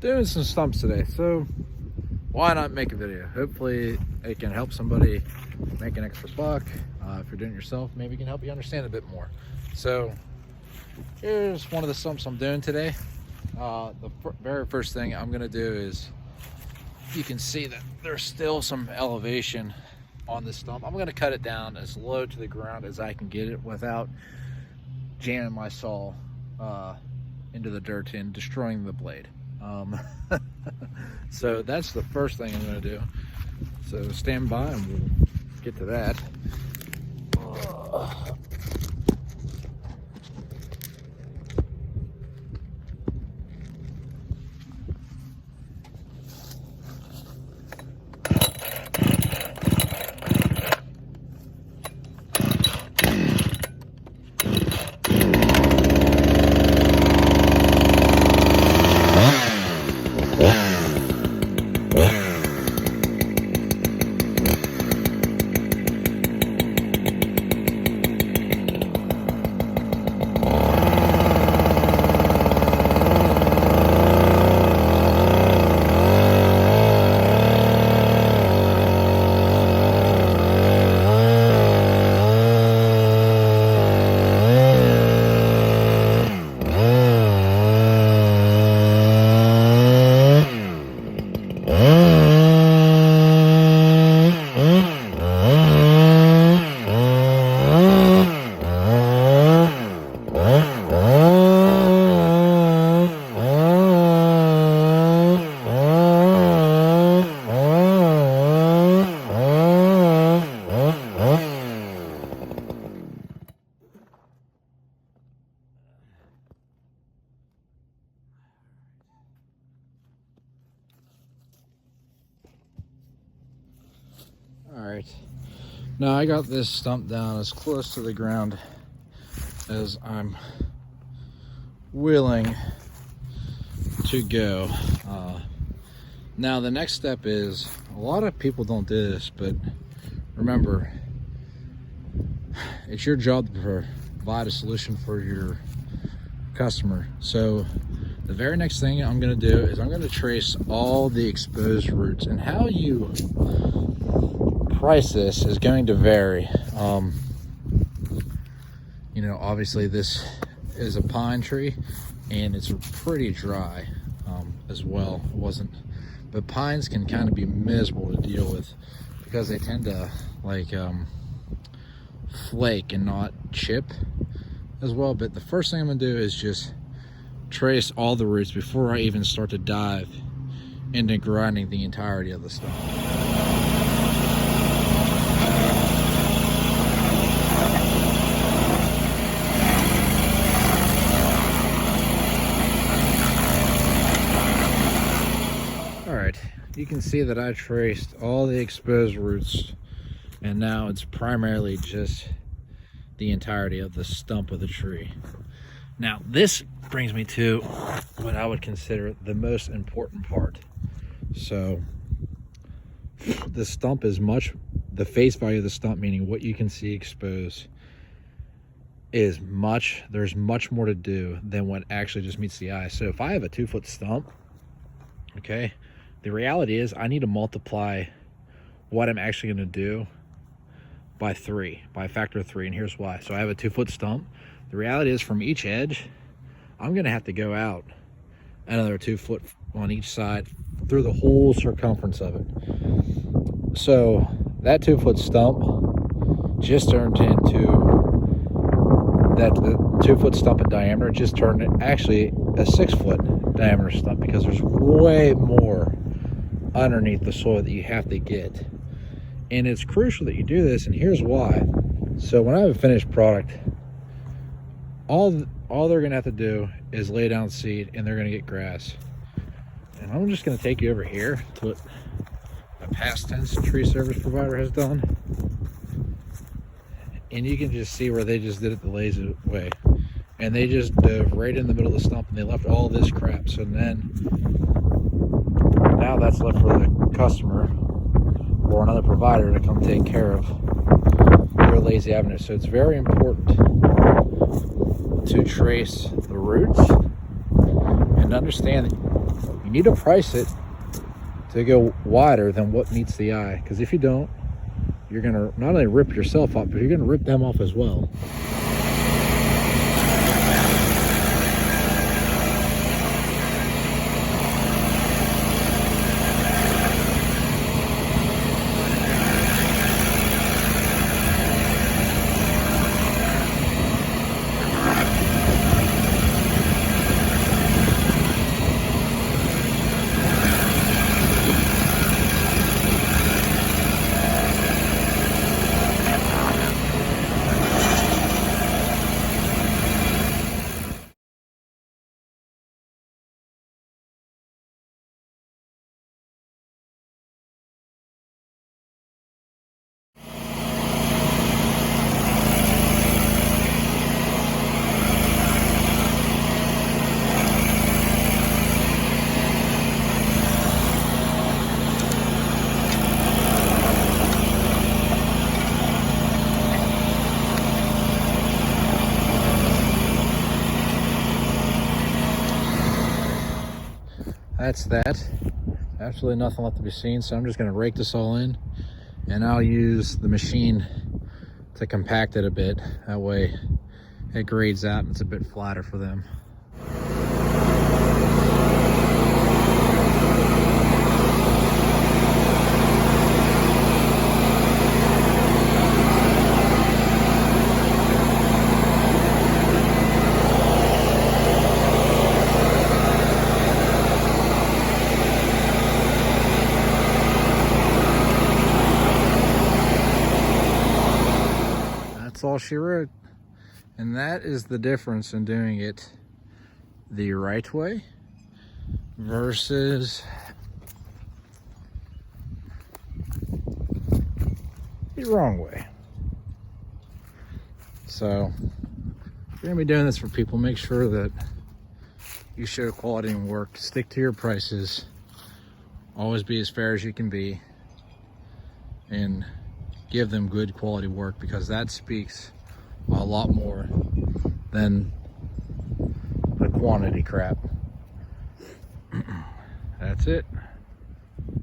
doing some stumps today, so why not make a video? Hopefully it can help somebody make an extra buck. If you're doing it yourself, maybe it can help you understand a bit more. So here's one of the stumps I'm doing today. The very first thing I'm gonna do is, you can see that there's still some elevation on this stump. I'm gonna cut it down as low to the ground as I can get it without jamming my saw into the dirt and destroying the blade. So that's the first thing I'm gonna do. So stand by and we'll get to that. Alright, now I got this stump down as close to the ground as I'm willing to go. Now the next step is, a lot of people don't do this, but remember, it's your job to provide a solution for your customer. So the very next thing I'm going to do is I'm going to trace all the exposed roots, and how you price this is going to vary. You know, obviously this is a pine tree and it's pretty dry as well. It wasn't, but pines can kind of be miserable to deal with because they tend to like flake and not chip as well. But the first thing I'm gonna do is just trace all the roots before I even start to dive into grinding the entirety of the stump. You can see that I traced all the exposed roots, and now it's primarily just the entirety of the stump of the tree. Now this brings me to what I would consider the most important part. So the stump is the face value of the stump, meaning what you can see exposed, is there's much more to do than what actually just meets the eye. So if I have a 2-foot stump, okay, the reality is I need to multiply what I'm actually going to do by a factor of 3, and here's why. So I have a 2-foot stump. The reality is, from each edge, I'm going to have to go out another 2 foot on each side through the whole circumference of it. So that 2-foot stump just turned into that 2-foot stump in diameter just turned actually a 6-foot diameter stump, because there's way more underneath the soil that you have to get, and it's crucial that you do this, and here's why. So when I have a finished product, all they're gonna have to do is lay down seed and they're gonna get grass. And I'm just gonna take you over here to what a past tense tree service provider has done, and you can just see where they just did it the lazy way, and they just dove right in the middle of the stump and they left all this crap. So then now that's left for the customer or another provider to come take care of your lazy avenue. So it's very important to trace the roots and understand that you need to price it to go wider than what meets the eye, because if you don't, you're gonna not only rip yourself off, but you're gonna rip them off as well. That's that. Absolutely nothing left to be seen, so I'm just going to rake this all in, and I'll use the machine to compact it a bit. That way it grades out and it's a bit flatter for them. That's all she wrote. And that is the difference in doing it the right way versus the wrong way. So if you're gonna be doing this for people, make sure that you show quality and work. Stick to your prices. Always be as fair as you can be, and give them good quality work, because that speaks a lot more than the quantity crap. That's it.